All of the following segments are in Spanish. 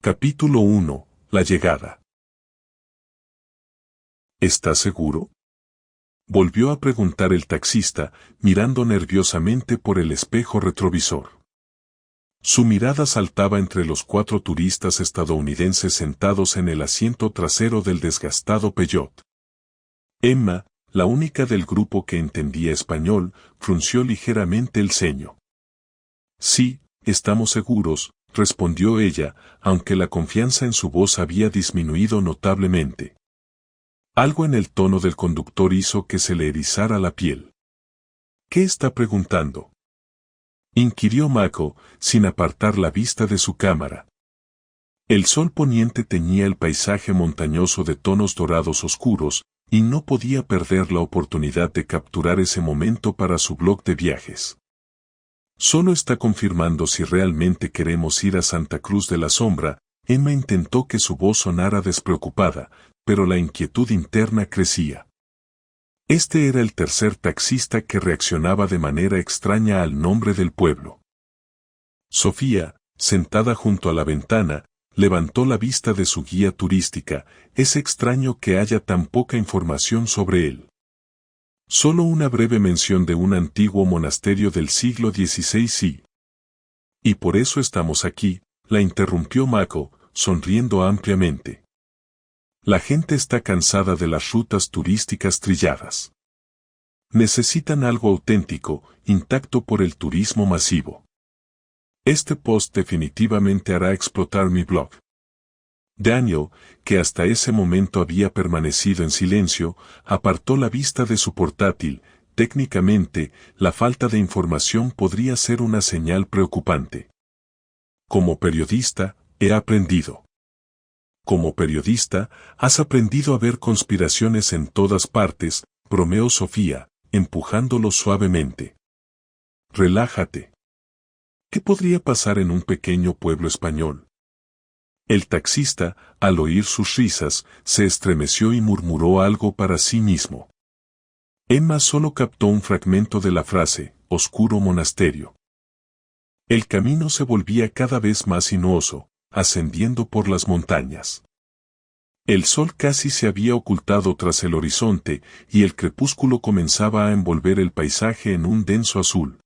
Capítulo 1. La llegada. ¿Estás seguro? Volvió a preguntar el taxista, mirando nerviosamente por el espejo retrovisor. Su mirada saltaba entre los 4 turistas estadounidenses sentados en el asiento trasero del desgastado Peugeot. Emma, la única del grupo que entendía español, frunció ligeramente el ceño. Sí, estamos seguros, respondió ella, aunque la confianza en su voz había disminuido notablemente. Algo en el tono del conductor hizo que se le erizara la piel. ¿Qué está preguntando?, inquirió Mako, sin apartar la vista de su cámara. El sol poniente teñía el paisaje montañoso de tonos dorados oscuros, y no podía perder la oportunidad de capturar ese momento para su blog de viajes. Solo está confirmando si realmente queremos ir a Santa Cruz de la Sombra. Emma intentó que su voz sonara despreocupada, pero la inquietud interna crecía. Este era el tercer taxista que reaccionaba de manera extraña al nombre del pueblo. Sofía, sentada junto a la ventana, levantó la vista de su guía turística. Es extraño que haya tan poca información sobre él. Solo una breve mención de un antiguo monasterio del siglo XVI. Sí. Y por eso estamos aquí, la interrumpió Mako, sonriendo ampliamente. La gente está cansada de las rutas turísticas trilladas. Necesitan algo auténtico, intacto por el turismo masivo. Este post definitivamente hará explotar mi blog. Daniel, que hasta ese momento había permanecido en silencio, apartó la vista de su portátil. Técnicamente, la falta de información podría ser una señal preocupante. Como periodista, he aprendido. Como periodista, has aprendido a ver conspiraciones en todas partes, bromeó Sofía, empujándolo suavemente. Relájate. ¿Qué podría pasar en un pequeño pueblo español? El taxista, al oír sus risas, se estremeció y murmuró algo para sí mismo. Emma solo captó un fragmento de la frase, oscuro monasterio. El camino se volvía cada vez más sinuoso, ascendiendo por las montañas. El sol casi se había ocultado tras el horizonte, y el crepúsculo comenzaba a envolver el paisaje en un denso azul.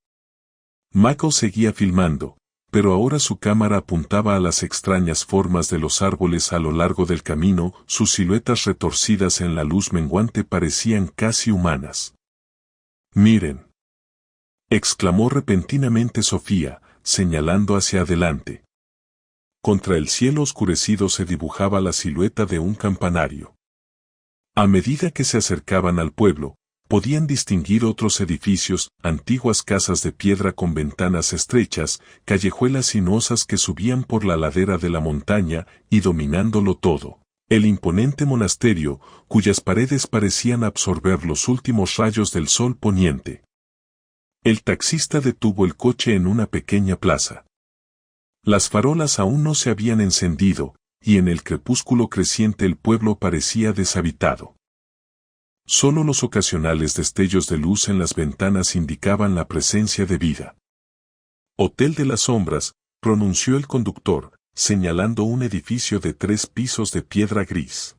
Mako seguía filmando, pero ahora su cámara apuntaba a las extrañas formas de los árboles a lo largo del camino. Sus siluetas retorcidas en la luz menguante parecían casi humanas. «Miren», exclamó repentinamente Sofía, señalando hacia adelante. Contra el cielo oscurecido se dibujaba la silueta de un campanario. A medida que se acercaban al pueblo, podían distinguir otros edificios, antiguas casas de piedra con ventanas estrechas, callejuelas sinuosas que subían por la ladera de la montaña, y dominándolo todo, el imponente monasterio, cuyas paredes parecían absorber los últimos rayos del sol poniente. El taxista detuvo el coche en una pequeña plaza. Las farolas aún no se habían encendido, y en el crepúsculo creciente el pueblo parecía deshabitado. Solo los ocasionales destellos de luz en las ventanas indicaban la presencia de vida. Hotel de las Sombras, pronunció el conductor, señalando un edificio de 3 pisos de piedra gris.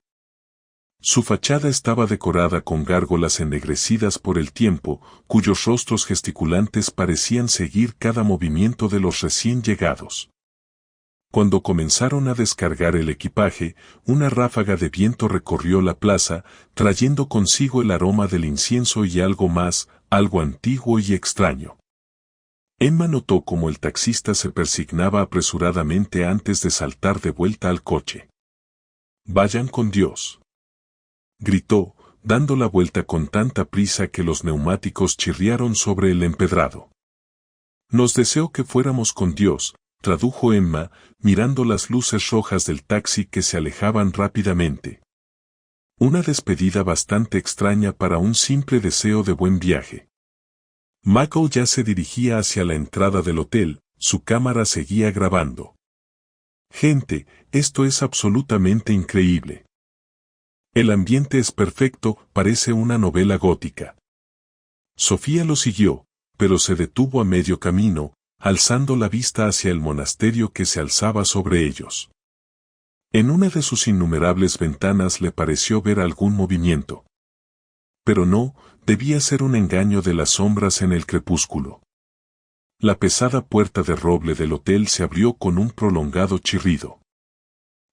Su fachada estaba decorada con gárgolas ennegrecidas por el tiempo, cuyos rostros gesticulantes parecían seguir cada movimiento de los recién llegados. Cuando comenzaron a descargar el equipaje, una ráfaga de viento recorrió la plaza, trayendo consigo el aroma del incienso y algo más, algo antiguo y extraño. Emma notó cómo el taxista se persignaba apresuradamente antes de saltar de vuelta al coche. «Vayan con Dios», gritó, dando la vuelta con tanta prisa que los neumáticos chirriaron sobre el empedrado. «Nos deseó que fuéramos con Dios», tradujo Emma, mirando las luces rojas del taxi que se alejaban rápidamente. Una despedida bastante extraña para un simple deseo de buen viaje. Mako ya se dirigía hacia la entrada del hotel, su cámara seguía grabando. «Gente, esto es absolutamente increíble. El ambiente es perfecto, parece una novela gótica». Sofía lo siguió, pero se detuvo a medio camino, alzando la vista hacia el monasterio que se alzaba sobre ellos. En una de sus innumerables ventanas le pareció ver algún movimiento. Pero no, debía ser un engaño de las sombras en el crepúsculo. La pesada puerta de roble del hotel se abrió con un prolongado chirrido.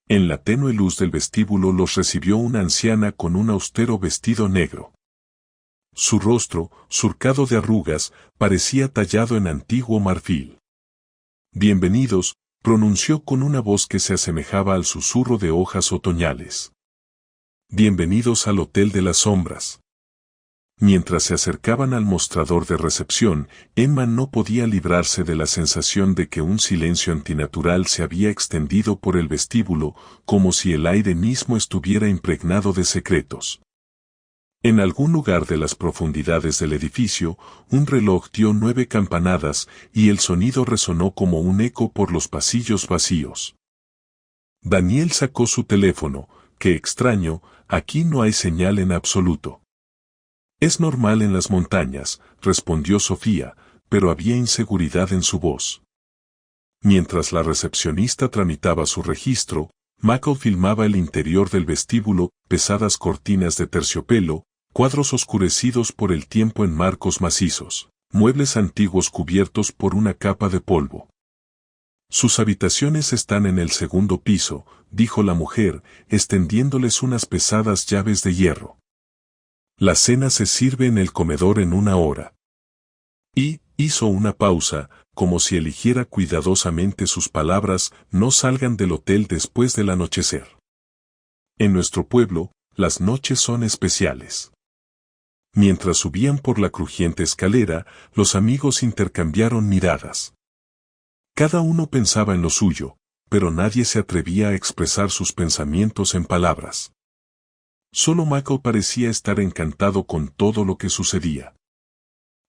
En la tenue luz del vestíbulo los recibió una anciana con un austero vestido negro. Su rostro, surcado de arrugas, parecía tallado en antiguo marfil. «Bienvenidos», pronunció con una voz que se asemejaba al susurro de hojas otoñales. «Bienvenidos al Hotel de las Sombras». Mientras se acercaban al mostrador de recepción, Emma no podía librarse de la sensación de que un silencio antinatural se había extendido por el vestíbulo, como si el aire mismo estuviera impregnado de secretos. En algún lugar de las profundidades del edificio, un reloj dio 9 campanadas y el sonido resonó como un eco por los pasillos vacíos. Daniel sacó su teléfono. «Qué extraño, aquí no hay señal en absoluto». «Es normal en las montañas», respondió Sofía, pero había inseguridad en su voz. Mientras la recepcionista tramitaba su registro, Michael filmaba el interior del vestíbulo, pesadas cortinas de terciopelo, cuadros oscurecidos por el tiempo en marcos macizos, muebles antiguos cubiertos por una capa de polvo. «Sus habitaciones están en el segundo piso», dijo la mujer, extendiéndoles unas pesadas llaves de hierro. «La cena se sirve en el comedor en 1 hora». Y hizo una pausa, como si eligiera cuidadosamente sus palabras: «No salgan del hotel después del anochecer. En nuestro pueblo, las noches son especiales». Mientras subían por la crujiente escalera, los amigos intercambiaron miradas. Cada uno pensaba en lo suyo, pero nadie se atrevía a expresar sus pensamientos en palabras. Solo Michael parecía estar encantado con todo lo que sucedía.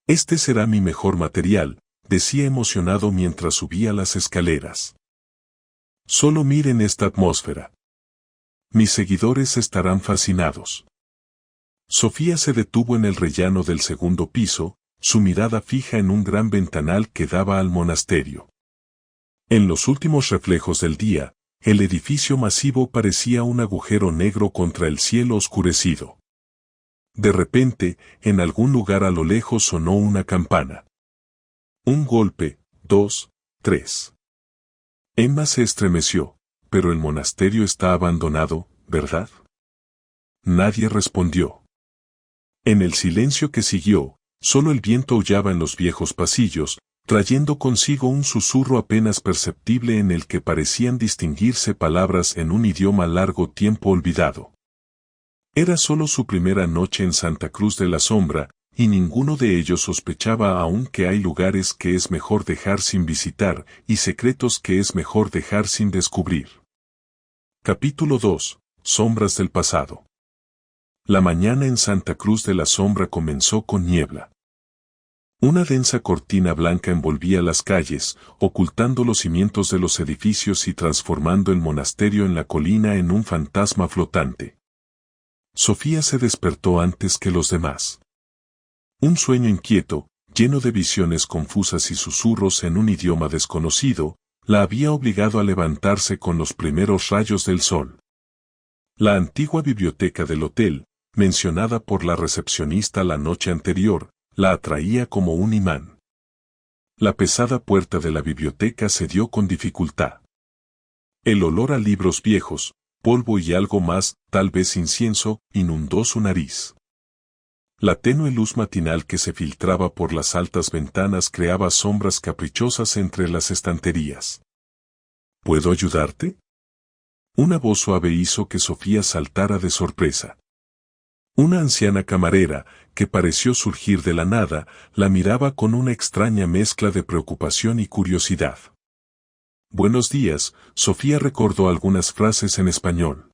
«Este será mi mejor material», decía emocionado mientras subía las escaleras. «Solo miren esta atmósfera. Mis seguidores estarán fascinados». Sofía se detuvo en el rellano del segundo piso, su mirada fija en un gran ventanal que daba al monasterio. En los últimos reflejos del día, el edificio masivo parecía un agujero negro contra el cielo oscurecido. De repente, en algún lugar a lo lejos sonó una campana. Un golpe, 2, 3. Emma se estremeció. «Pero el monasterio está abandonado, ¿verdad?». Nadie respondió. En el silencio que siguió, solo el viento aullaba en los viejos pasillos, trayendo consigo un susurro apenas perceptible en el que parecían distinguirse palabras en un idioma largo tiempo olvidado. Era solo su primera noche en Santa Cruz de la Sombra, y ninguno de ellos sospechaba aún que hay lugares que es mejor dejar sin visitar y secretos que es mejor dejar sin descubrir. Capítulo 2. Sombras del pasado. La mañana en Santa Cruz de la Sombra comenzó con niebla. Una densa cortina blanca envolvía las calles, ocultando los cimientos de los edificios y transformando el monasterio en la colina en un fantasma flotante. Sofía se despertó antes que los demás. Un sueño inquieto, lleno de visiones confusas y susurros en un idioma desconocido, la había obligado a levantarse con los primeros rayos del sol. La antigua biblioteca del hotel, mencionada por la recepcionista la noche anterior, la atraía como un imán. La pesada puerta de la biblioteca se dio con dificultad. El olor a libros viejos, polvo y algo más, tal vez incienso, inundó su nariz. La tenue luz matinal que se filtraba por las altas ventanas creaba sombras caprichosas entre las estanterías. ¿Puedo ayudarte?, una voz suave hizo que Sofía saltara de sorpresa. Una anciana camarera, que pareció surgir de la nada, la miraba con una extraña mezcla de preocupación y curiosidad. «Buenos días», Sofía recordó algunas frases en español.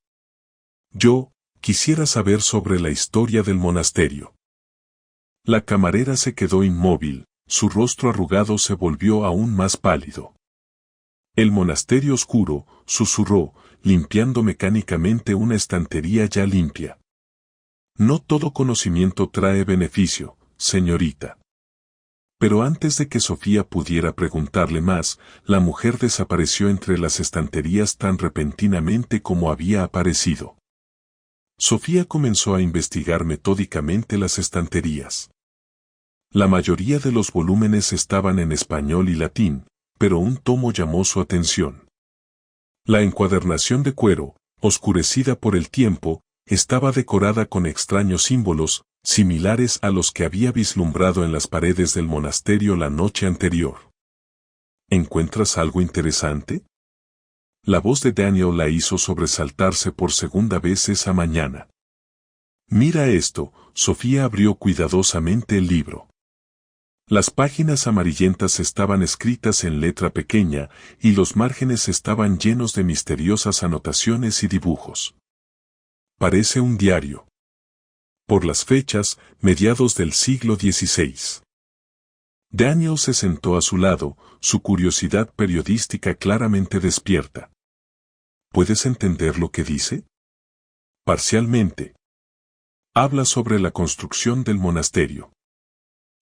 «Yo, quisiera saber sobre la historia del monasterio». La camarera se quedó inmóvil, su rostro arrugado se volvió aún más pálido. «El monasterio oscuro», susurró, limpiando mecánicamente una estantería ya limpia. «No todo conocimiento trae beneficio, señorita». Pero antes de que Sofía pudiera preguntarle más, la mujer desapareció entre las estanterías tan repentinamente como había aparecido. Sofía comenzó a investigar metódicamente las estanterías. La mayoría de los volúmenes estaban en español y latín, pero un tomo llamó su atención. La encuadernación de cuero, oscurecida por el tiempo, estaba decorada con extraños símbolos, similares a los que había vislumbrado en las paredes del monasterio la noche anterior. ¿Encuentras algo interesante? La voz de Daniel la hizo sobresaltarse por segunda vez esa mañana. Mira esto, Sofía abrió cuidadosamente el libro. Las páginas amarillentas estaban escritas en letra pequeña y los márgenes estaban llenos de misteriosas anotaciones y dibujos. Parece un diario. Por las fechas, mediados del siglo XVI. Daniel se sentó a su lado, su curiosidad periodística claramente despierta. ¿Puedes entender lo que dice? Parcialmente. Habla sobre la construcción del monasterio.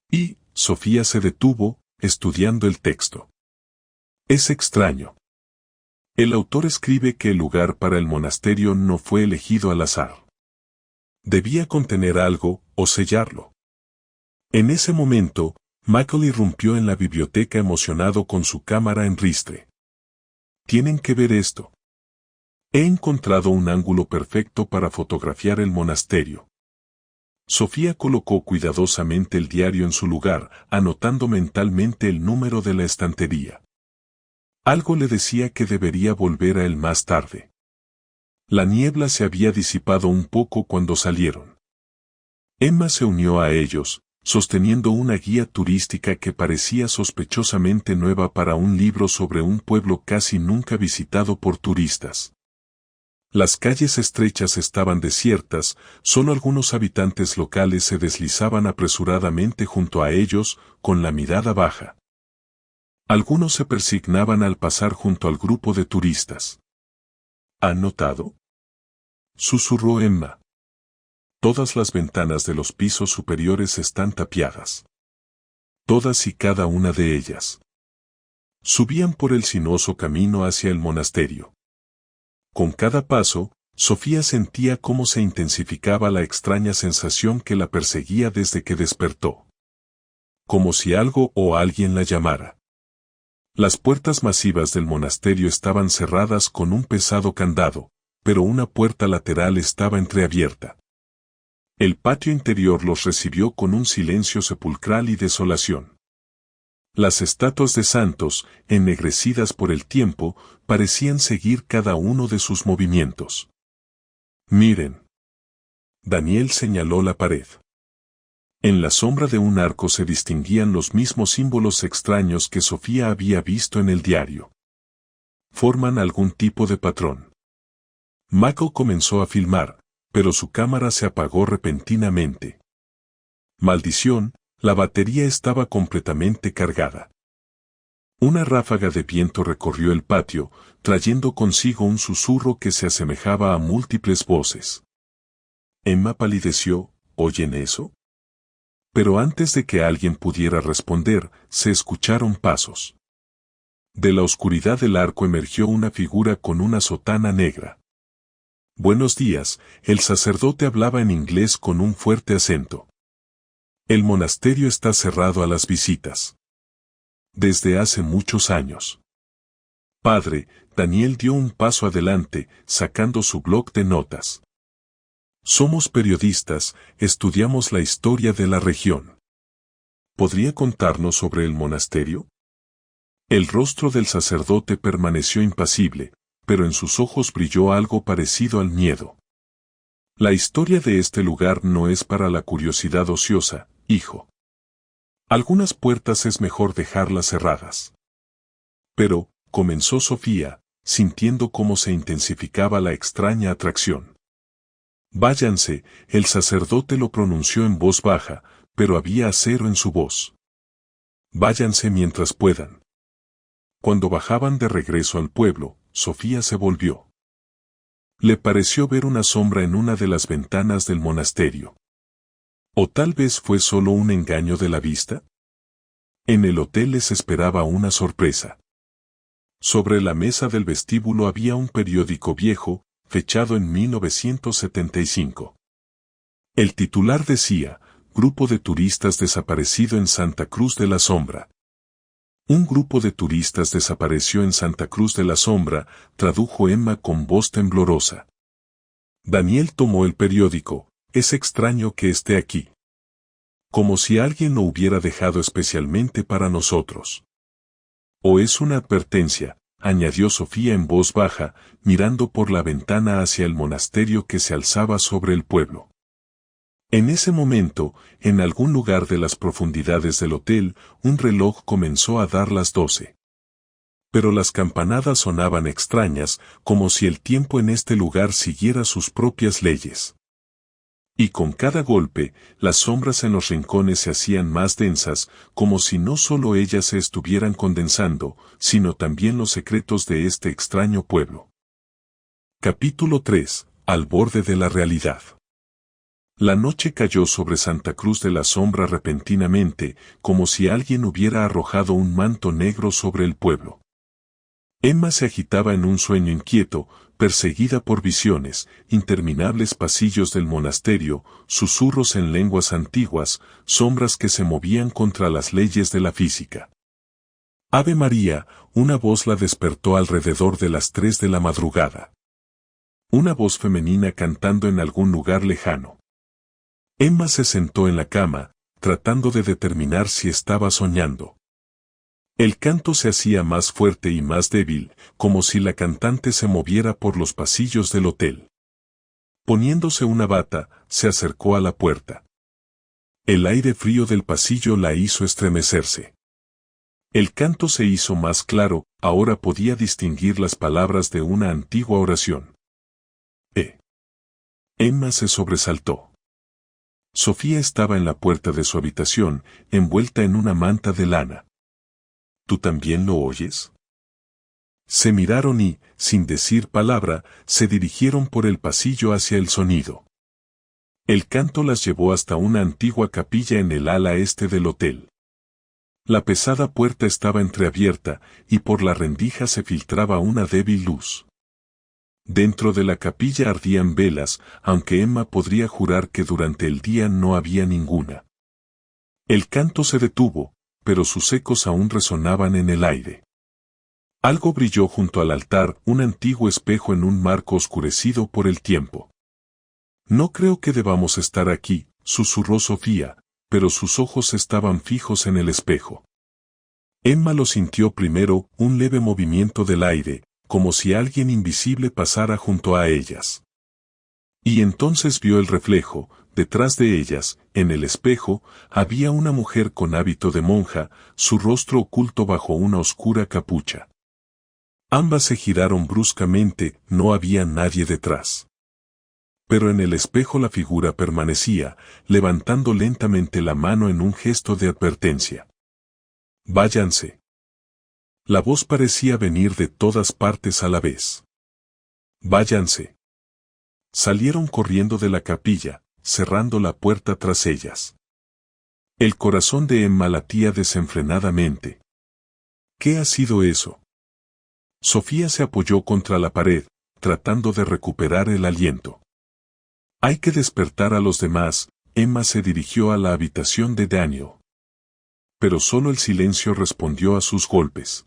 Y, Sofía se detuvo, estudiando el texto. Es extraño. El autor escribe que el lugar para el monasterio no fue elegido al azar. Debía contener algo, o sellarlo. En ese momento, Michael irrumpió en la biblioteca emocionado con su cámara en ristre. Tienen que ver esto. He encontrado un ángulo perfecto para fotografiar el monasterio. Sofía colocó cuidadosamente el diario en su lugar, anotando mentalmente el número de la estantería. Algo le decía que debería volver a él más tarde. La niebla se había disipado un poco cuando salieron. Emma se unió a ellos, sosteniendo una guía turística que parecía sospechosamente nueva para un libro sobre un pueblo casi nunca visitado por turistas. Las calles estrechas estaban desiertas, solo algunos habitantes locales se deslizaban apresuradamente junto a ellos, con la mirada baja. Algunos se persignaban al pasar junto al grupo de turistas. ¿Han notado?, susurró Emma. Todas las ventanas de los pisos superiores están tapiadas. Todas y cada una de ellas. Subían por el sinuoso camino hacia el monasterio. Con cada paso, Sofía sentía cómo se intensificaba la extraña sensación que la perseguía desde que despertó. Como si algo o alguien la llamara. Las puertas masivas del monasterio estaban cerradas con un pesado candado, pero una puerta lateral estaba entreabierta. El patio interior los recibió con un silencio sepulcral y desolación. Las estatuas de santos, ennegrecidas por el tiempo, parecían seguir cada uno de sus movimientos. Miren. Daniel señaló la pared. En la sombra de un arco se distinguían los mismos símbolos extraños que Sofía había visto en el diario. Forman algún tipo de patrón. Michael comenzó a filmar, pero su cámara se apagó repentinamente. Maldición, la batería estaba completamente cargada. Una ráfaga de viento recorrió el patio, trayendo consigo un susurro que se asemejaba a múltiples voces. Emma palideció, ¿oyen eso? Pero antes de que alguien pudiera responder, se escucharon pasos. De la oscuridad del arco emergió una figura con una sotana negra. Buenos días, el sacerdote hablaba en inglés con un fuerte acento. El monasterio está cerrado a las visitas. Desde hace muchos años. Padre, Daniel dio un paso adelante, sacando su bloc de notas. Somos periodistas, estudiamos la historia de la región. ¿Podría contarnos sobre el monasterio? El rostro del sacerdote permaneció impasible, pero en sus ojos brilló algo parecido al miedo. La historia de este lugar no es para la curiosidad ociosa, hijo. Algunas puertas es mejor dejarlas cerradas. Pero, comenzó Sofía, sintiendo cómo se intensificaba la extraña atracción. Váyanse, el sacerdote lo pronunció en voz baja, pero había acero en su voz. Váyanse mientras puedan. Cuando bajaban de regreso al pueblo, Sofía se volvió. Le pareció ver una sombra en una de las ventanas del monasterio. ¿O tal vez fue solo un engaño de la vista? En el hotel les esperaba una sorpresa. Sobre la mesa del vestíbulo había un periódico viejo, fechado en 1975. El titular decía, Grupo de turistas desaparecido en Santa Cruz de la Sombra. Un grupo de turistas desapareció en Santa Cruz de la Sombra, tradujo Emma con voz temblorosa. Daniel tomó el periódico, es extraño que esté aquí. Como si alguien lo hubiera dejado especialmente para nosotros. O es una advertencia, añadió Sofía en voz baja, mirando por la ventana hacia el monasterio que se alzaba sobre el pueblo. En ese momento, en algún lugar de las profundidades del hotel, un reloj comenzó a dar las 12. Pero las campanadas sonaban extrañas, como si el tiempo en este lugar siguiera sus propias leyes. Y con cada golpe, las sombras en los rincones se hacían más densas, como si no solo ellas se estuvieran condensando, sino también los secretos de este extraño pueblo. Capítulo 3. Al borde de la realidad. La noche cayó sobre Santa Cruz de la Sombra repentinamente, como si alguien hubiera arrojado un manto negro sobre el pueblo. Emma se agitaba en un sueño inquieto, perseguida por visiones, interminables pasillos del monasterio, susurros en lenguas antiguas, sombras que se movían contra las leyes de la física. Ave María, una voz la despertó alrededor de las 3 de la madrugada. Una voz femenina cantando en algún lugar lejano. Emma se sentó en la cama, tratando de determinar si estaba soñando. El canto se hacía más fuerte y más débil, como si la cantante se moviera por los pasillos del hotel. Poniéndose una bata, se acercó a la puerta. El aire frío del pasillo la hizo estremecerse. El canto se hizo más claro, ahora podía distinguir las palabras de una antigua oración. Emma se sobresaltó. Sofía estaba en la puerta de su habitación, envuelta en una manta de lana. ¿Tú también lo oyes? Se miraron y, sin decir palabra, se dirigieron por el pasillo hacia el sonido. El canto las llevó hasta una antigua capilla en el ala este del hotel. La pesada puerta estaba entreabierta, y por la rendija se filtraba una débil luz. Dentro de la capilla ardían velas, aunque Emma podría jurar que durante el día no había ninguna. El canto se detuvo, pero sus ecos aún resonaban en el aire. Algo brilló junto al altar, un antiguo espejo en un marco oscurecido por el tiempo. No creo que debamos estar aquí, susurró Sofía, pero sus ojos estaban fijos en el espejo. Emma lo sintió primero, un leve movimiento del aire, como si alguien invisible pasara junto a ellas. Y entonces vio el reflejo, detrás de ellas, en el espejo, había una mujer con hábito de monja, su rostro oculto bajo una oscura capucha. Ambas se giraron bruscamente, no había nadie detrás. Pero en el espejo la figura permanecía, levantando lentamente la mano en un gesto de advertencia. Váyanse. La voz parecía venir de todas partes a la vez. Váyanse. Salieron corriendo de la capilla, cerrando la puerta tras ellas. El corazón de Emma latía desenfrenadamente. ¿Qué ha sido eso? Sofía se apoyó contra la pared, tratando de recuperar el aliento. Hay que despertar a los demás. Emma se dirigió a la habitación de Daniel. Pero solo el silencio respondió a sus golpes.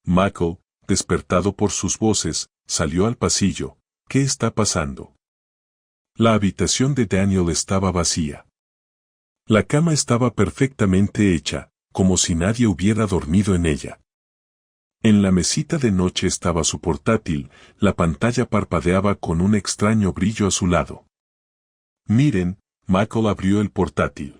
Michael, despertado por sus voces, salió al pasillo. ¿Qué está pasando? La habitación de Daniel estaba vacía. La cama estaba perfectamente hecha, como si nadie hubiera dormido en ella. En la mesita de noche estaba su portátil, la pantalla parpadeaba con un extraño brillo a su lado. Miren, Michael abrió el portátil.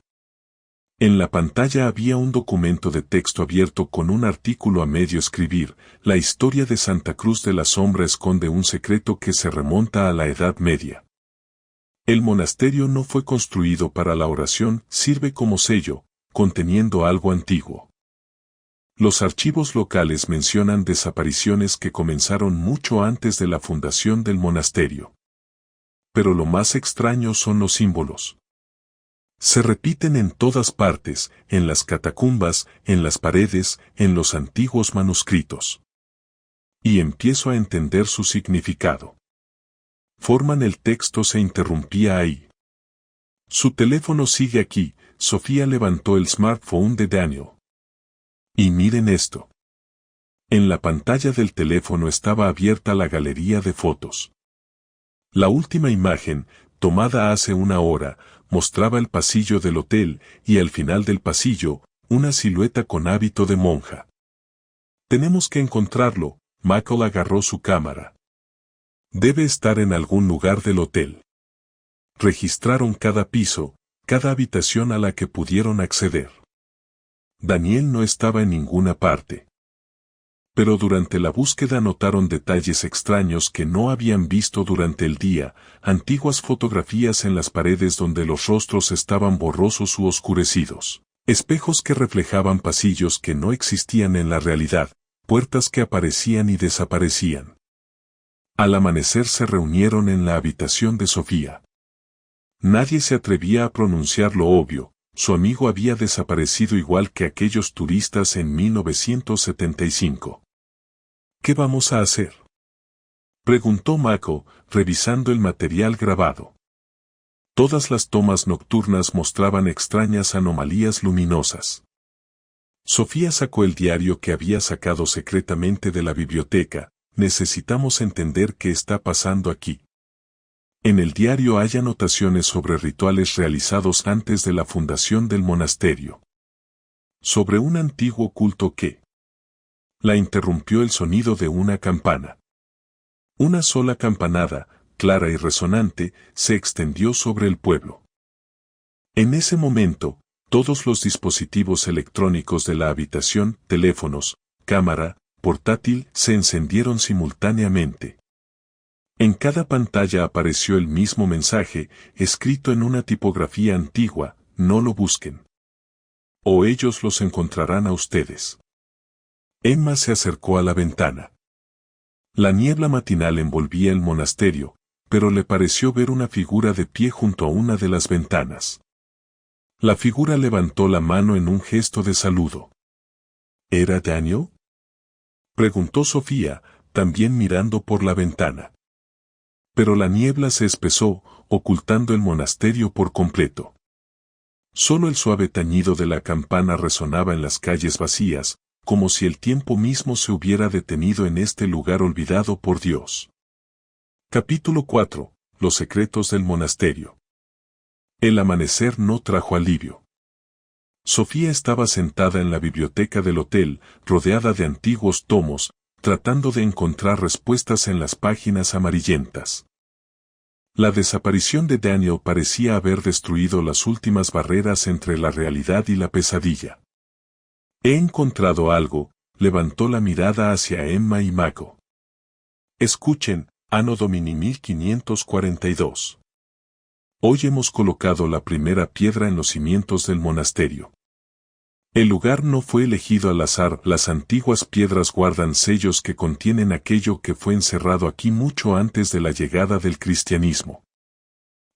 En la pantalla había un documento de texto abierto con un artículo a medio escribir. La historia de Santa Cruz de la Sombra esconde un secreto que se remonta a la Edad Media. El monasterio no fue construido para la oración, sirve como sello, conteniendo algo antiguo. Los archivos locales mencionan desapariciones que comenzaron mucho antes de la fundación del monasterio. Pero lo más extraño son los símbolos. Se repiten en todas partes, en las catacumbas, en las paredes, en los antiguos manuscritos. Y empiezo a entender su significado. Forman el texto se interrumpía ahí. Su teléfono sigue aquí. Sofía levantó el smartphone de Daniel. Y miren esto. En la pantalla del teléfono estaba abierta la galería de fotos. La última imagen, tomada hace una hora, mostraba el pasillo del hotel y al final del pasillo, una silueta con hábito de monja. Tenemos que encontrarlo. Michael agarró su cámara. Debe estar en algún lugar del hotel. Registraron cada piso, cada habitación a la que pudieron acceder. Daniel no estaba en ninguna parte. Pero durante la búsqueda notaron detalles extraños que no habían visto durante el día, antiguas fotografías en las paredes donde los rostros estaban borrosos u oscurecidos, espejos que reflejaban pasillos que no existían en la realidad, puertas que aparecían y desaparecían. Al amanecer se reunieron en la habitación de Sofía. Nadie se atrevía a pronunciar lo obvio, su amigo había desaparecido igual que aquellos turistas en 1975. ¿Qué vamos a hacer?, preguntó Mako, revisando el material grabado. Todas las tomas nocturnas mostraban extrañas anomalías luminosas. Sofía sacó el diario que había sacado secretamente de la biblioteca. Necesitamos entender qué está pasando aquí. En el diario hay anotaciones sobre rituales realizados antes de la fundación del monasterio. Sobre un antiguo culto que la interrumpió el sonido de una campana. Una sola campanada, clara y resonante, se extendió sobre el pueblo. En ese momento, todos los dispositivos electrónicos de la habitación, teléfonos, cámara, portátil, se encendieron simultáneamente. En cada pantalla apareció el mismo mensaje, escrito en una tipografía antigua: no lo busquen. O ellos los encontrarán a ustedes. Emma se acercó a la ventana. La niebla matinal envolvía el monasterio, pero le pareció ver una figura de pie junto a una de las ventanas. La figura levantó la mano en un gesto de saludo. ¿Era Daniel?, preguntó Sofía, también mirando por la ventana. Pero la niebla se espesó, ocultando el monasterio por completo. Solo el suave tañido de la campana resonaba en las calles vacías, como si el tiempo mismo se hubiera detenido en este lugar olvidado por Dios. Capítulo 4. Los secretos del monasterio. El amanecer no trajo alivio. Sofía estaba sentada en la biblioteca del hotel, rodeada de antiguos tomos, tratando de encontrar respuestas en las páginas amarillentas. La desaparición de Daniel parecía haber destruido las últimas barreras entre la realidad y la pesadilla. He encontrado algo, levantó la mirada hacia Emma y Mako. Escuchen, Anno Domini 1542. Hoy hemos colocado la primera piedra en los cimientos del monasterio. El lugar no fue elegido al azar, las antiguas piedras guardan sellos que contienen aquello que fue encerrado aquí mucho antes de la llegada del cristianismo.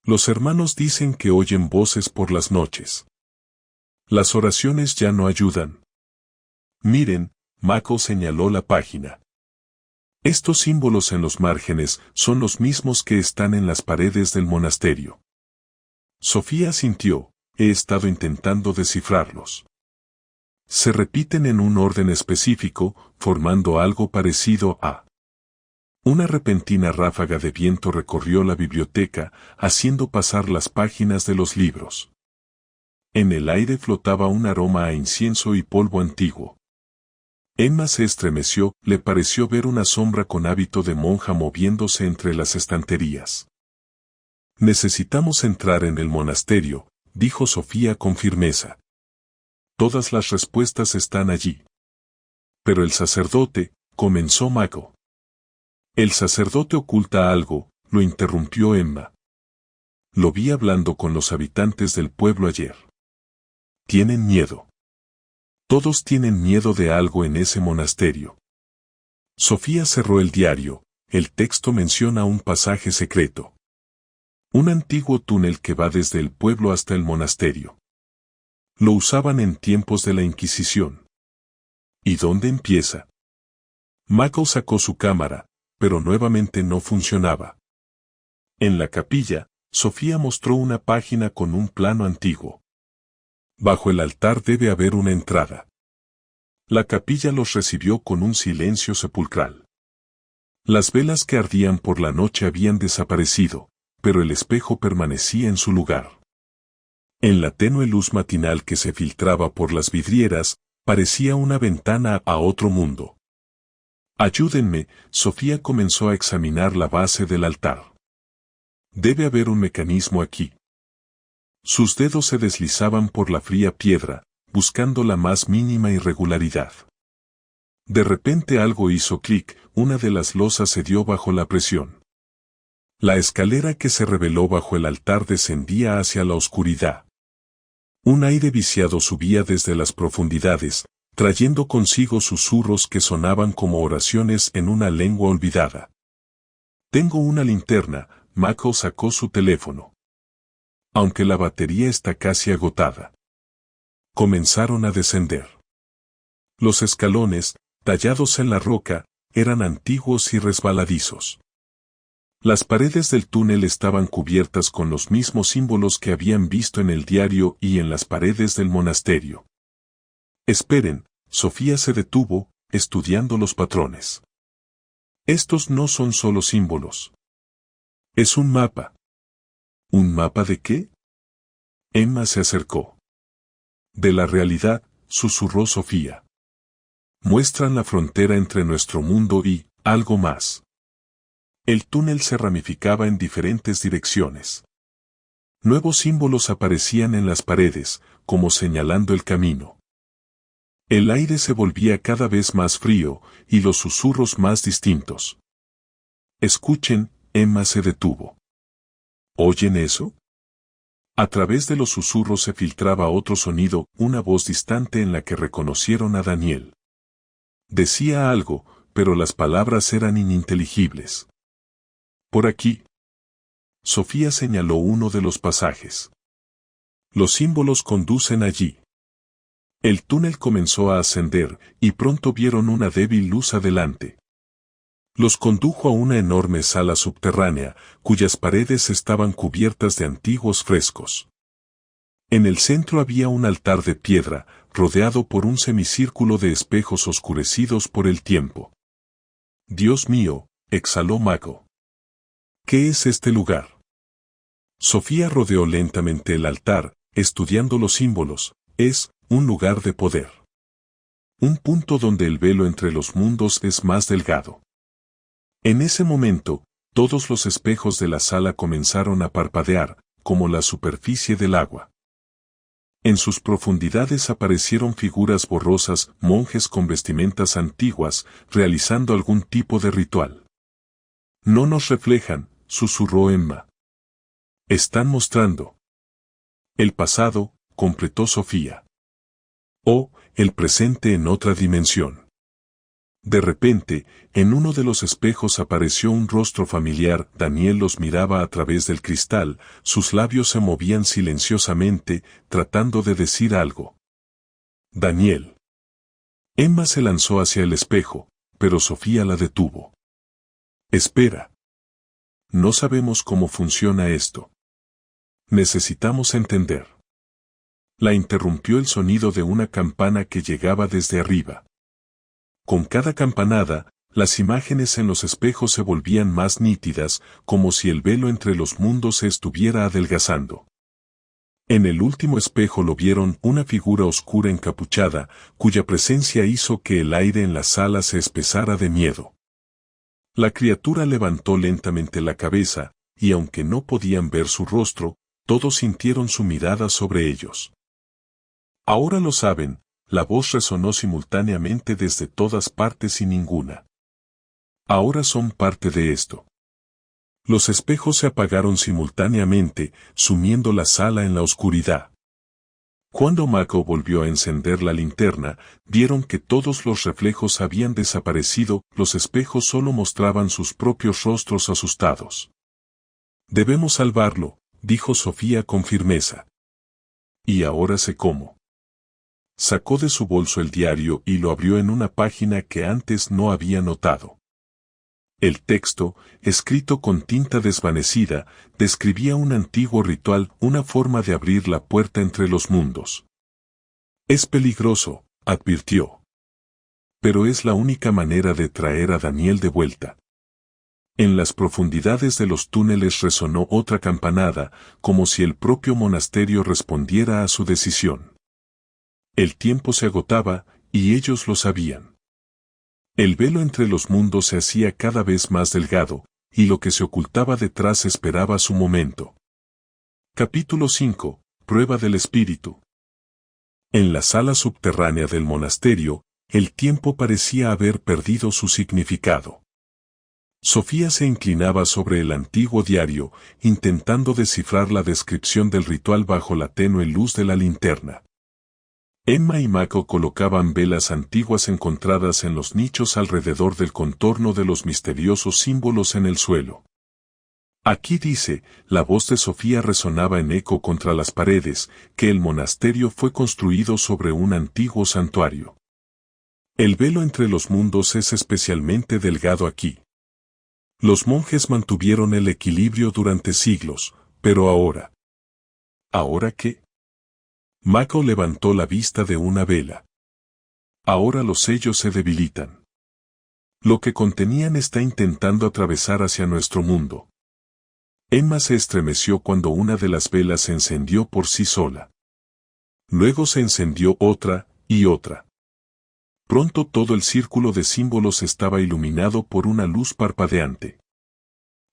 Los hermanos dicen que oyen voces por las noches. Las oraciones ya no ayudan. Miren, Mako señaló la página. Estos símbolos en los márgenes son los mismos que están en las paredes del monasterio. Sofía asintió, he estado intentando descifrarlos. Se repiten en un orden específico, formando algo parecido a. Una repentina ráfaga de viento recorrió la biblioteca, haciendo pasar las páginas de los libros. En el aire flotaba un aroma a incienso y polvo antiguo. Emma se estremeció, le pareció ver una sombra con hábito de monja moviéndose entre las estanterías. Necesitamos entrar en el monasterio, dijo Sofía con firmeza. Todas las respuestas están allí. Pero el sacerdote, comenzó Mako. El sacerdote oculta algo, lo interrumpió Emma. Lo vi hablando con los habitantes del pueblo ayer. Tienen miedo. Todos tienen miedo de algo en ese monasterio. Sofía cerró el diario, el texto menciona un pasaje secreto. Un antiguo túnel que va desde el pueblo hasta el monasterio. Lo usaban en tiempos de la Inquisición. ¿Y dónde empieza? Mako sacó su cámara, pero nuevamente no funcionaba. En la capilla, Sofía mostró una página con un plano antiguo. Bajo el altar debe haber una entrada. La capilla los recibió con un silencio sepulcral. Las velas que ardían por la noche habían desaparecido, pero el espejo permanecía en su lugar. En la tenue luz matinal que se filtraba por las vidrieras, parecía una ventana a otro mundo. Ayúdenme, Sofía comenzó a examinar la base del altar. Debe haber un mecanismo aquí. Sus dedos se deslizaban por la fría piedra, buscando la más mínima irregularidad. De repente algo hizo clic, una de las losas cedió bajo la presión. La escalera que se reveló bajo el altar descendía hacia la oscuridad. Un aire viciado subía desde las profundidades, trayendo consigo susurros que sonaban como oraciones en una lengua olvidada. Tengo una linterna, Mako sacó su teléfono. Aunque la batería está casi agotada. Comenzaron a descender. Los escalones, tallados en la roca, eran antiguos y resbaladizos. Las paredes del túnel estaban cubiertas con los mismos símbolos que habían visto en el diario y en las paredes del monasterio. Esperen, Sofía se detuvo, estudiando los patrones. Estos no son solo símbolos. Es un mapa. ¿Un mapa de qué? Emma se acercó. De la realidad, susurró Sofía. Muestran la frontera entre nuestro mundo y algo más. El túnel se ramificaba en diferentes direcciones. Nuevos símbolos aparecían en las paredes, como señalando el camino. El aire se volvía cada vez más frío, y los susurros más distintos. Escuchen, Emma se detuvo. ¿Oyen eso? A través de los susurros se filtraba otro sonido, una voz distante en la que reconocieron a Daniel. Decía algo, pero las palabras eran ininteligibles. Por aquí. Sofía señaló uno de los pasajes. Los símbolos conducen allí. El túnel comenzó a ascender, y pronto vieron una débil luz adelante. Los condujo a una enorme sala subterránea, cuyas paredes estaban cubiertas de antiguos frescos. En el centro había un altar de piedra, rodeado por un semicírculo de espejos oscurecidos por el tiempo. Dios mío, exhaló Mako. ¿Qué es este lugar? Sofía rodeó lentamente el altar, estudiando los símbolos. Es un lugar de poder. Un punto donde el velo entre los mundos es más delgado. En ese momento, todos los espejos de la sala comenzaron a parpadear, como la superficie del agua. En sus profundidades aparecieron figuras borrosas, monjes con vestimentas antiguas, realizando algún tipo de ritual. No nos reflejan, susurró Emma. Están mostrando el pasado, completó Sofía. O, el presente en otra dimensión. De repente, en uno de los espejos apareció un rostro familiar. Daniel los miraba a través del cristal, sus labios se movían silenciosamente, tratando de decir algo. Daniel. Emma se lanzó hacia el espejo, pero Sofía la detuvo. Espera. No sabemos cómo funciona esto. Necesitamos entender. La interrumpió el sonido de una campana que llegaba desde arriba. Con cada campanada, las imágenes en los espejos se volvían más nítidas, como si el velo entre los mundos se estuviera adelgazando. En el último espejo lo vieron una figura oscura encapuchada, cuya presencia hizo que el aire en la sala se espesara de miedo. La criatura levantó lentamente la cabeza, y aunque no podían ver su rostro, todos sintieron su mirada sobre ellos. Ahora lo saben, la voz resonó simultáneamente desde todas partes y ninguna. Ahora son parte de esto. Los espejos se apagaron simultáneamente, sumiendo la sala en la oscuridad. Cuando Mako volvió a encender la linterna, vieron que todos los reflejos habían desaparecido, los espejos solo mostraban sus propios rostros asustados. Debemos salvarlo, dijo Sofía con firmeza. Y ahora sé cómo. Sacó de su bolso el diario y lo abrió en una página que antes no había notado. El texto, escrito con tinta desvanecida, describía un antiguo ritual, una forma de abrir la puerta entre los mundos. Es peligroso, advirtió. Pero es la única manera de traer a Daniel de vuelta. En las profundidades de los túneles resonó otra campanada, como si el propio monasterio respondiera a su decisión. El tiempo se agotaba, y ellos lo sabían. El velo entre los mundos se hacía cada vez más delgado, y lo que se ocultaba detrás esperaba su momento. Capítulo 5. Prueba del espíritu. En la sala subterránea del monasterio, el tiempo parecía haber perdido su significado. Sofía se inclinaba sobre el antiguo diario, intentando descifrar la descripción del ritual bajo la tenue luz de la linterna. Emma y Mako colocaban velas antiguas encontradas en los nichos alrededor del contorno de los misteriosos símbolos en el suelo. Aquí dice, la voz de Sofía resonaba en eco contra las paredes, que el monasterio fue construido sobre un antiguo santuario. El velo entre los mundos es especialmente delgado aquí. Los monjes mantuvieron el equilibrio durante siglos, pero ahora. ¿Ahora qué? Mako levantó la vista de una vela. Ahora los sellos se debilitan. Lo que contenían está intentando atravesar hacia nuestro mundo. Emma se estremeció cuando una de las velas se encendió por sí sola. Luego se encendió otra, y otra. Pronto todo el círculo de símbolos estaba iluminado por una luz parpadeante.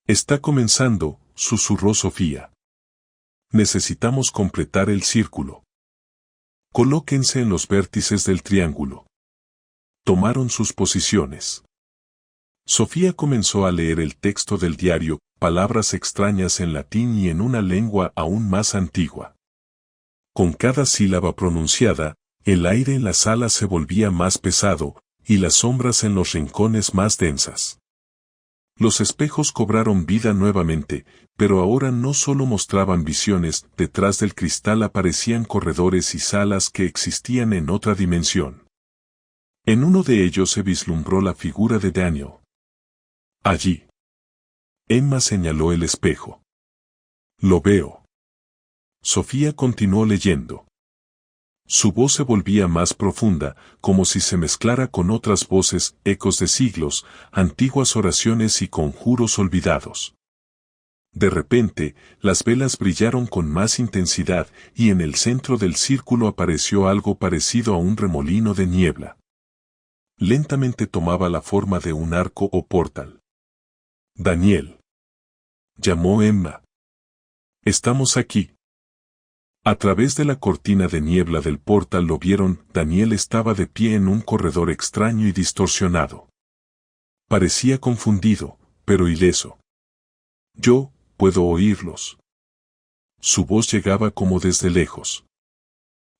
Está comenzando, susurró Sofía. Necesitamos completar el círculo. Colóquense en los vértices del triángulo. Tomaron sus posiciones. Sofía comenzó a leer el texto del diario, palabras extrañas en latín y en una lengua aún más antigua. Con cada sílaba pronunciada, el aire en la sala se volvía más pesado, y las sombras en los rincones más densas. Los espejos cobraron vida nuevamente, pero ahora no solo mostraban visiones, detrás del cristal aparecían corredores y salas que existían en otra dimensión. En uno de ellos se vislumbró la figura de Daniel. Allí. Emma señaló el espejo. Lo veo. Sofía continuó leyendo. Su voz se volvía más profunda, como si se mezclara con otras voces, ecos de siglos, antiguas oraciones y conjuros olvidados. De repente, las velas brillaron con más intensidad y en el centro del círculo apareció algo parecido a un remolino de niebla. Lentamente tomaba la forma de un arco o portal. Daniel. Llamó Emma. Estamos aquí. A través de la cortina de niebla del portal lo vieron, Daniel estaba de pie en un corredor extraño y distorsionado. Parecía confundido, pero ileso. Yo, puedo oírlos. Su voz llegaba como desde lejos.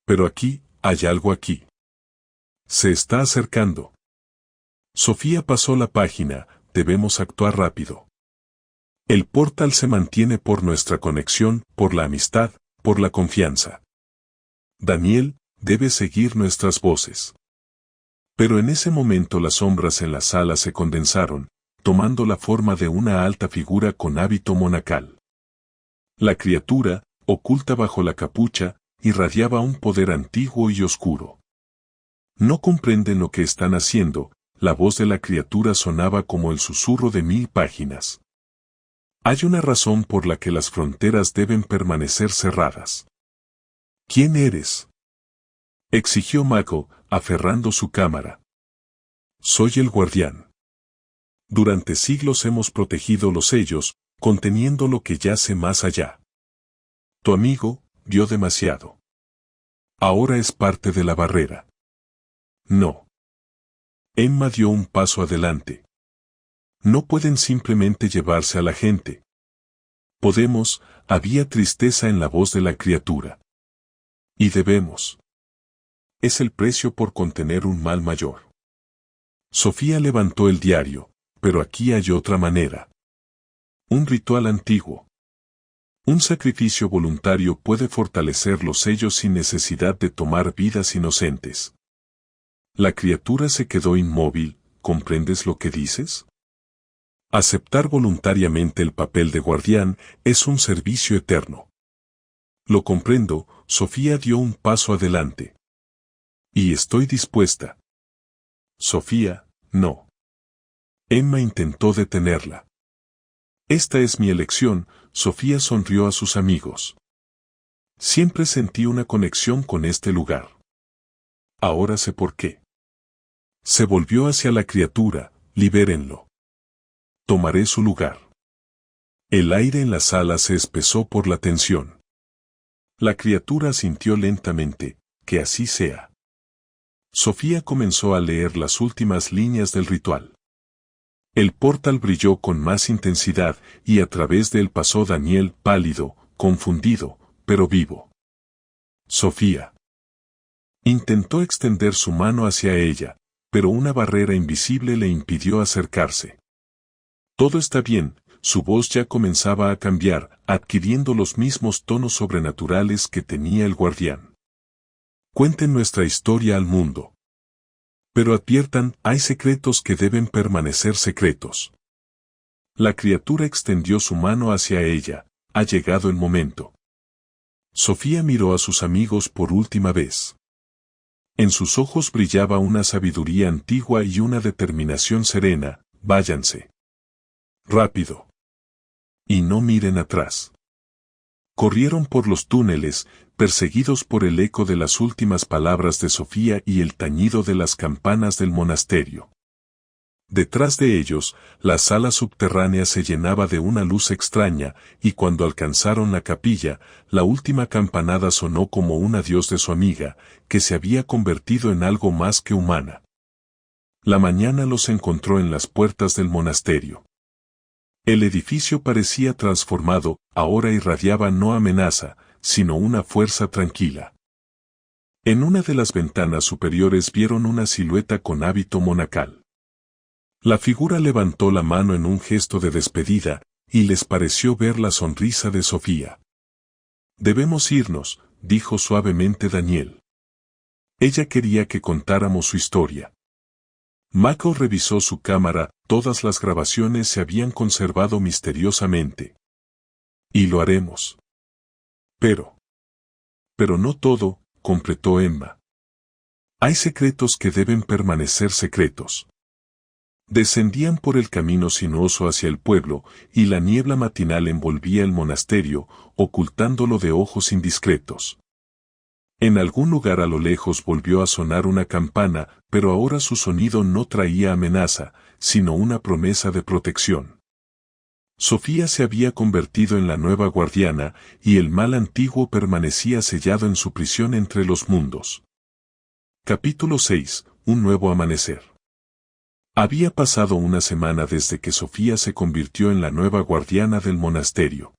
Pero aquí, hay algo aquí. Se está acercando. Sofía pasó la página, debemos actuar rápido. El portal se mantiene por nuestra conexión, por la amistad, por la confianza. Daniel, debe seguir nuestras voces. Pero en ese momento las sombras en la sala se condensaron, tomando la forma de una alta figura con hábito monacal. La criatura, oculta bajo la capucha, irradiaba un poder antiguo y oscuro. No comprenden lo que están haciendo, la voz de la criatura sonaba como el susurro de 1000 páginas. Hay una razón por la que las fronteras deben permanecer cerradas. ¿Quién eres? Exigió Mako, aferrando su cámara. Soy el guardián. Durante siglos hemos protegido los sellos, conteniendo lo que yace más allá. Tu amigo, vio demasiado. Ahora es parte de la barrera. No. Emma dio un paso adelante. No pueden simplemente llevarse a la gente. Podemos, había tristeza en la voz de la criatura. Y debemos. Es el precio por contener un mal mayor. Sofía levantó el diario, pero aquí hay otra manera. Un ritual antiguo. Un sacrificio voluntario puede fortalecer los sellos sin necesidad de tomar vidas inocentes. La criatura se quedó inmóvil, ¿comprendes lo que dices? Aceptar voluntariamente el papel de guardián es un servicio eterno. Lo comprendo, Sofía dio un paso adelante. Y estoy dispuesta. Sofía, no. Emma intentó detenerla. Esta es mi elección, Sofía sonrió a sus amigos. Siempre sentí una conexión con este lugar. Ahora sé por qué. Se volvió hacia la criatura, libérenlo. Tomaré su lugar. El aire en la sala se espesó por la tensión. La criatura asintió lentamente, que así sea. Sofía comenzó a leer las últimas líneas del ritual. El portal brilló con más intensidad y a través de él pasó Daniel, pálido, confundido, pero vivo. Sofía. Intentó extender su mano hacia ella, pero una barrera invisible le impidió acercarse. Todo está bien, su voz ya comenzaba a cambiar, adquiriendo los mismos tonos sobrenaturales que tenía el guardián. Cuenten nuestra historia al mundo. Pero adviertan, hay secretos que deben permanecer secretos. La criatura extendió su mano hacia ella, ha llegado el momento. Sofía miró a sus amigos por última vez. En sus ojos brillaba una sabiduría antigua y una determinación serena, váyanse. Rápido. Y no miren atrás. Corrieron por los túneles, perseguidos por el eco de las últimas palabras de Sofía y el tañido de las campanas del monasterio. Detrás de ellos, la sala subterránea se llenaba de una luz extraña, y cuando alcanzaron la capilla, la última campanada sonó como un adiós de su amiga, que se había convertido en algo más que humana. La mañana los encontró en las puertas del monasterio. El edificio parecía transformado, ahora irradiaba no amenaza, sino una fuerza tranquila. En una de las ventanas superiores vieron una silueta con hábito monacal. La figura levantó la mano en un gesto de despedida, y les pareció ver la sonrisa de Sofía. Debemos irnos, dijo suavemente Daniel. Ella quería que contáramos su historia. Mako revisó su cámara, todas las grabaciones se habían conservado misteriosamente. Y lo haremos. Pero no todo, completó Emma. Hay secretos que deben permanecer secretos. Descendían por el camino sinuoso hacia el pueblo, y la niebla matinal envolvía el monasterio, ocultándolo de ojos indiscretos. En algún lugar a lo lejos volvió a sonar una campana, pero ahora su sonido no traía amenaza, sino una promesa de protección. Sofía se había convertido en la nueva guardiana, y el mal antiguo permanecía sellado en su prisión entre los mundos. Capítulo 6. Un nuevo amanecer. Había pasado una semana desde que Sofía se convirtió en la nueva guardiana del monasterio.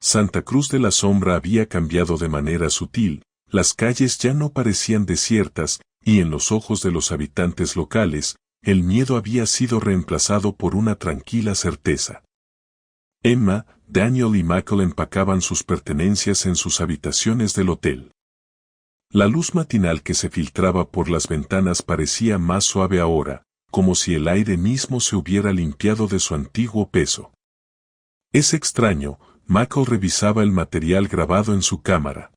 Santa Cruz de la Sombra había cambiado de manera sutil, las calles ya no parecían desiertas, y en los ojos de los habitantes locales, el miedo había sido reemplazado por una tranquila certeza. Emma, Daniel y Michael empacaban sus pertenencias en sus habitaciones del hotel. La luz matinal que se filtraba por las ventanas parecía más suave ahora, como si el aire mismo se hubiera limpiado de su antiguo peso. Es extraño, Michael revisaba el material grabado en su cámara.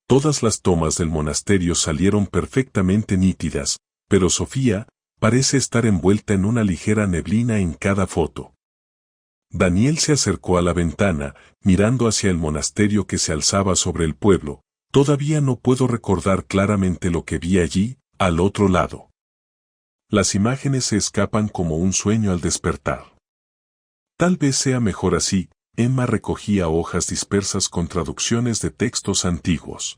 Todas las tomas del monasterio salieron perfectamente nítidas, pero Sofía parece estar envuelta en una ligera neblina en cada foto. Daniel se acercó a la ventana, mirando hacia el monasterio que se alzaba sobre el pueblo. Todavía no puedo recordar claramente lo que vi allí, al otro lado. Las imágenes se escapan como un sueño al despertar. Tal vez sea mejor así. Emma recogía hojas dispersas con traducciones de textos antiguos.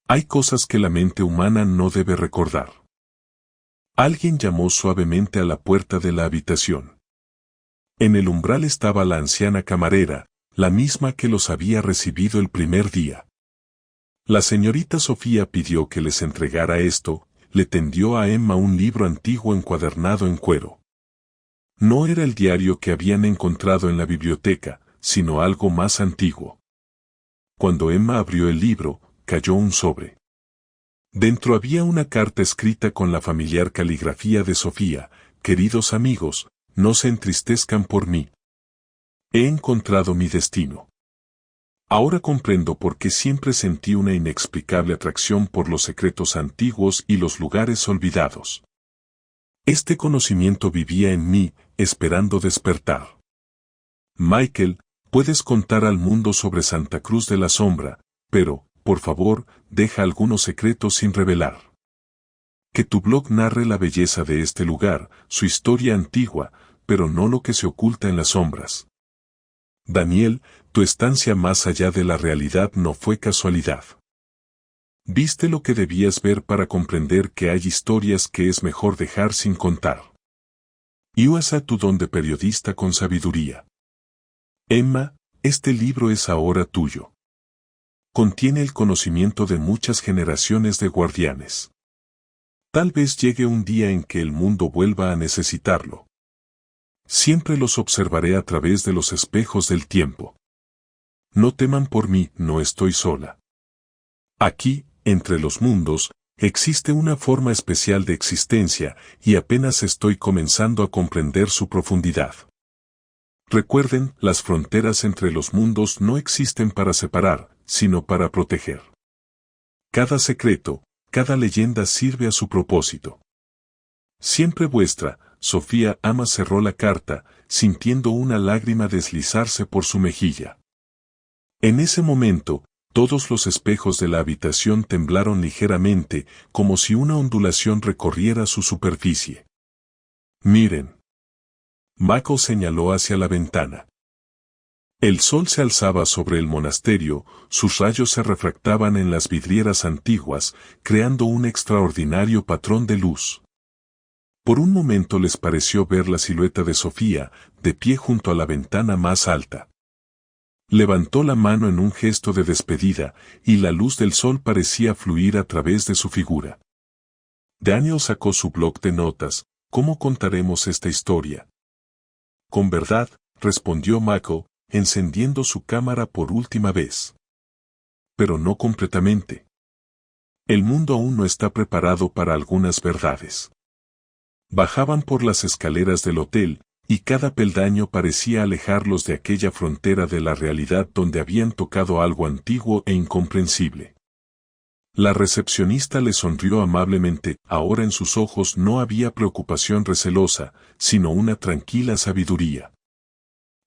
Hay cosas que la mente humana no debe recordar. Alguien llamó suavemente a la puerta de la habitación. En el umbral estaba la anciana camarera, la misma que los había recibido el primer día. La señorita Sofía pidió que les entregara esto, le tendió a Emma un libro antiguo encuadernado en cuero. No era el diario que habían encontrado en la biblioteca, sino algo más antiguo. Cuando Emma abrió el libro, cayó un sobre. Dentro había una carta escrita con la familiar caligrafía de Sofía: queridos amigos, no se entristezcan por mí. He encontrado mi destino. Ahora comprendo por qué siempre sentí una inexplicable atracción por los secretos antiguos y los lugares olvidados. Este conocimiento vivía en mí, esperando despertar. Michael, puedes contar al mundo sobre Santa Cruz de la Sombra, pero, por favor, deja algunos secretos sin revelar. Que tu blog narre la belleza de este lugar, su historia antigua, pero no lo que se oculta en las sombras. Daniel, tu estancia más allá de la realidad no fue casualidad. Viste lo que debías ver para comprender que hay historias que es mejor dejar sin contar. Y usa tu don de periodista con sabiduría. Emma, este libro es ahora tuyo. Contiene el conocimiento de muchas generaciones de guardianes. Tal vez llegue un día en que el mundo vuelva a necesitarlo. Siempre los observaré a través de los espejos del tiempo. No teman por mí, no estoy sola. Aquí, entre los mundos, existe una forma especial de existencia, y apenas estoy comenzando a comprender su profundidad. Recuerden, las fronteras entre los mundos no existen para separar, sino para proteger. Cada secreto, cada leyenda sirve a su propósito. Siempre vuestra, Sofía. Ama cerró la carta, sintiendo una lágrima deslizarse por su mejilla. En ese momento, todos los espejos de la habitación temblaron ligeramente, como si una ondulación recorriera su superficie. Miren. Michael señaló hacia la ventana. El sol se alzaba sobre el monasterio, sus rayos se refractaban en las vidrieras antiguas, creando un extraordinario patrón de luz. Por un momento les pareció ver la silueta de Sofía, de pie junto a la ventana más alta. Levantó la mano en un gesto de despedida, y la luz del sol parecía fluir a través de su figura. Daniel sacó su bloc de notas. ¿Cómo contaremos esta historia? Con verdad, respondió Michael, encendiendo su cámara por última vez. Pero no completamente. El mundo aún no está preparado para algunas verdades. Bajaban por las escaleras del hotel, y cada peldaño parecía alejarlos de aquella frontera de la realidad donde habían tocado algo antiguo e incomprensible. La recepcionista le sonrió amablemente. Ahora en sus ojos no había preocupación recelosa, sino una tranquila sabiduría.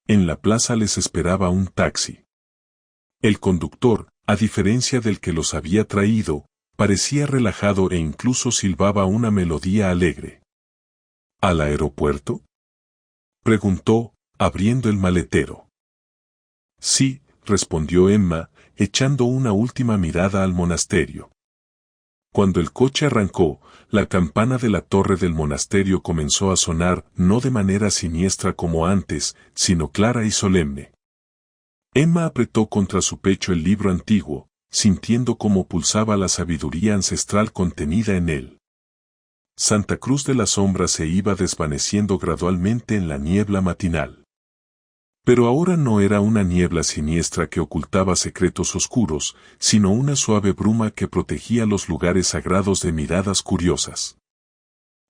En la plaza les esperaba un taxi. El conductor, a diferencia del que los había traído, parecía relajado e incluso silbaba una melodía alegre. ¿Al aeropuerto?, preguntó, abriendo el maletero. Sí, respondió Emma, echando una última mirada al monasterio. Cuando el coche arrancó, la campana de la torre del monasterio comenzó a sonar, no de manera siniestra como antes, sino clara y solemne. Emma apretó contra su pecho el libro antiguo, sintiendo cómo pulsaba la sabiduría ancestral contenida en él. Santa Cruz de la Sombra se iba desvaneciendo gradualmente en la niebla matinal. Pero ahora no era una niebla siniestra que ocultaba secretos oscuros, sino una suave bruma que protegía los lugares sagrados de miradas curiosas.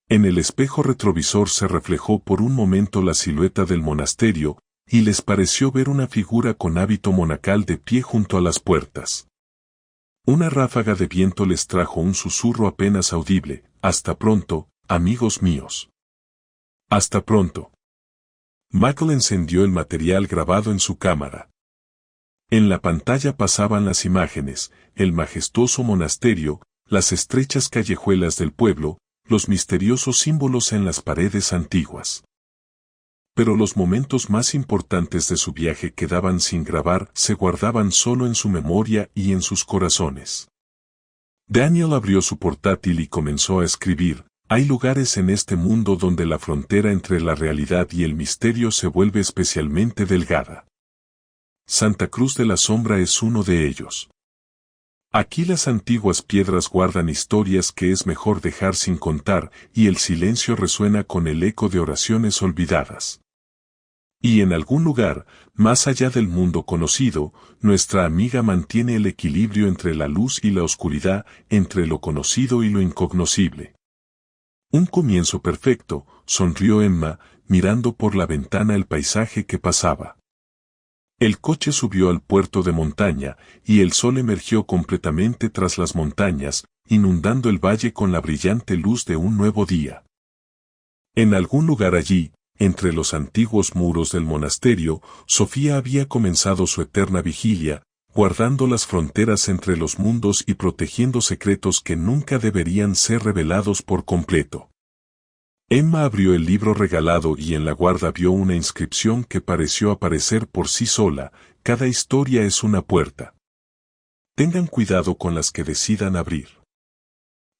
En el espejo retrovisor se reflejó por un momento la silueta del monasterio, y les pareció ver una figura con hábito monacal de pie junto a las puertas. Una ráfaga de viento les trajo un susurro apenas audible: «Hasta pronto, amigos míos». «Hasta pronto». Michael encendió el material grabado en su cámara. En la pantalla pasaban las imágenes: el majestuoso monasterio, las estrechas callejuelas del pueblo, los misteriosos símbolos en las paredes antiguas. Pero los momentos más importantes de su viaje quedaban sin grabar, se guardaban solo en su memoria y en sus corazones. Daniel abrió su portátil y comenzó a escribir: «Hay lugares en este mundo donde la frontera entre la realidad y el misterio se vuelve especialmente delgada. Santa Cruz de la Sombra es uno de ellos. Aquí las antiguas piedras guardan historias que es mejor dejar sin contar, y el silencio resuena con el eco de oraciones olvidadas. Y en algún lugar, más allá del mundo conocido, nuestra amiga mantiene el equilibrio entre la luz y la oscuridad, entre lo conocido y lo incognoscible. Un comienzo perfecto, sonrió Emma, mirando por la ventana el paisaje que pasaba. El coche subió al puerto de montaña, y el sol emergió completamente tras las montañas, inundando el valle con la brillante luz de un nuevo día. En algún lugar allí, entre los antiguos muros del monasterio, Sofía había comenzado su eterna vigilia, guardando las fronteras entre los mundos y protegiendo secretos que nunca deberían ser revelados por completo. Emma abrió el libro regalado y en la guarda vio una inscripción que pareció aparecer por sí sola: cada historia es una puerta. Tengan cuidado con las que decidan abrir.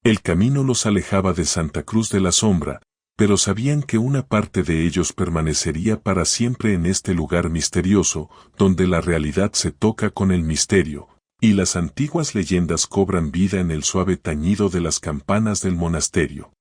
El camino los alejaba de Santa Cruz de la Sombra, pero sabían que una parte de ellos permanecería para siempre en este lugar misterioso, donde la realidad se toca con el misterio, y las antiguas leyendas cobran vida en el suave tañido de las campanas del monasterio.